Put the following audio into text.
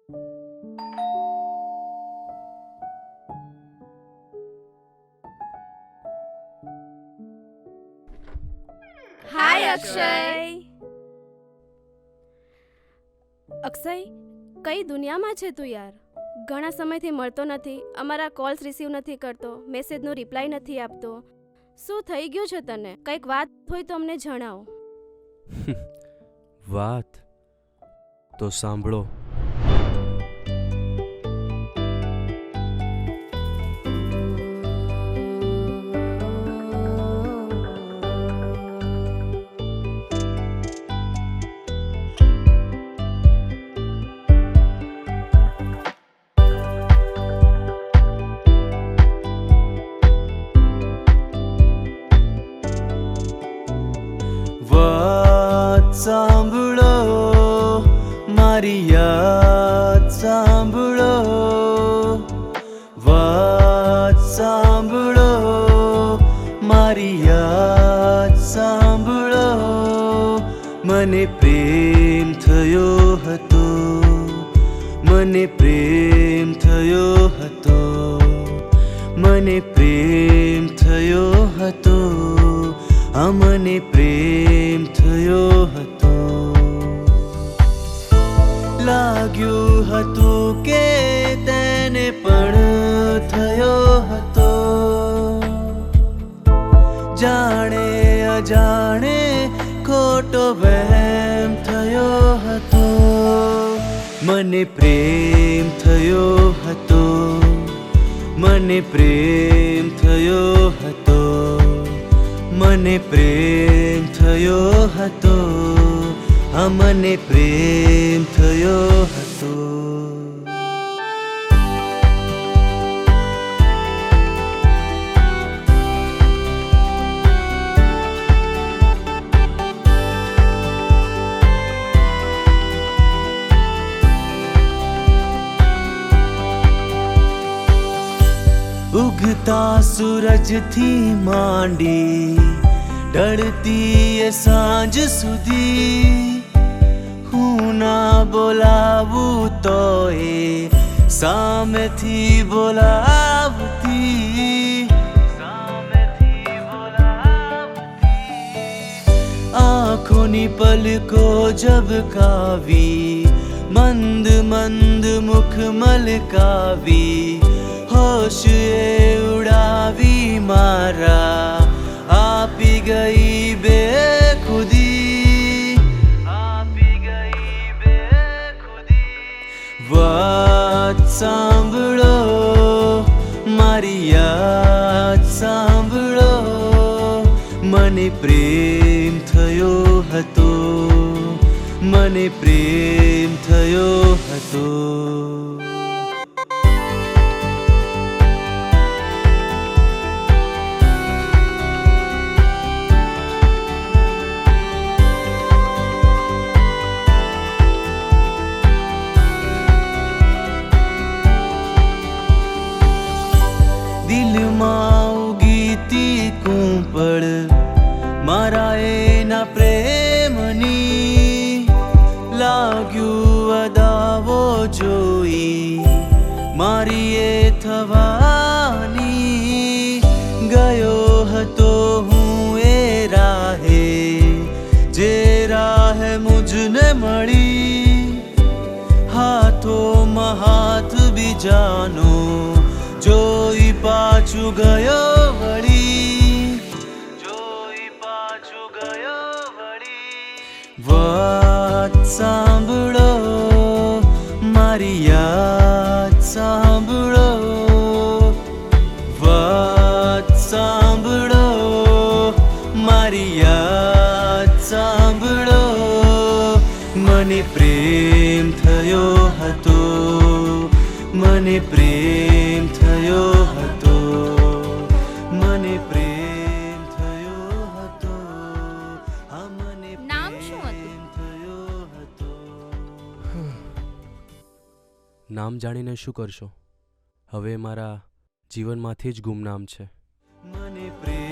હાય અક્ષય. અક્ષય, કઈ દુનિયામાં છે તું યાર? ઘણા સમયથી મળતો નથી, અમારા કોલ્સ રિસીવ નથી કરતો, મેસેજનો રિપ્લાય નથી આપતો. શું થઈ ગયું છે તને? કંઈક વાત હોય તો અમને જણાવો. વાત તો સાંભળો. વાત સાંભળો, મારી યાદ સાંભળો. વાત સાંભળો, મારી યાદ સાંભળો. મને પ્રેમ થયો હતો, મને પ્રેમ થયો હતો, મને પ્રેમ થયો હતો. મને પ્રેમ થયો હતો. લાગ્યું હતું કે તેને પણ થયો હતો. જાણે અજાણે ખોટો વહેમ થયો હતો. મને પ્રેમ થયો હતો, મને પ્રેમ થયો હતો, મને પ્રેમ થયો હતો. મને પ્રેમ થયો હતો. ઉગતા સૂરજથી માંડી ઢળતી એ સાંજ સુધી હું ના બોલાવું તો એ સામેથી બોલાવતી. આંખોની પલકો ઝબકાવી, મંદ મંદ મુખ મલકાવી, હોશ એ ઉડાવી મારા, આપી ગઈ બેખુદી, આપી ગઈ બેખુદી. વાત સાંભળો, મારી યાદ સાંભળો. મને પ્રેમ થયો હતો, મને પ્રેમ થયો હતો. દિલમાં ઉગીતી કુંપળ મારા એના પ્રેમની, લાગ્યું અદાવો જોઈ મારી એ થવાની. ગયો હતો હું એ રાહે, જે રાહ મુજને મળી. હાથોમાં હાથ બીજાનો જોઈ પાછું ગયો વળી, જોઈ પાછું ગયો વળી. વાત સાંભળો, મારી યાદ સાંભળો. વાત સાંભળો, મારી યાદ સાંભળો. મને પ્રેમ થયો હતો, મને પ્રેમ થયો હતો, મને પ્રેમ થયો હતો. મને નામ શું હતું? પ્રેમ થયો હતો. નામ જાણીને શું કરશો? હવે મારા જીવનમાંથી જ ગુમનામ છે. મને પ્રેમ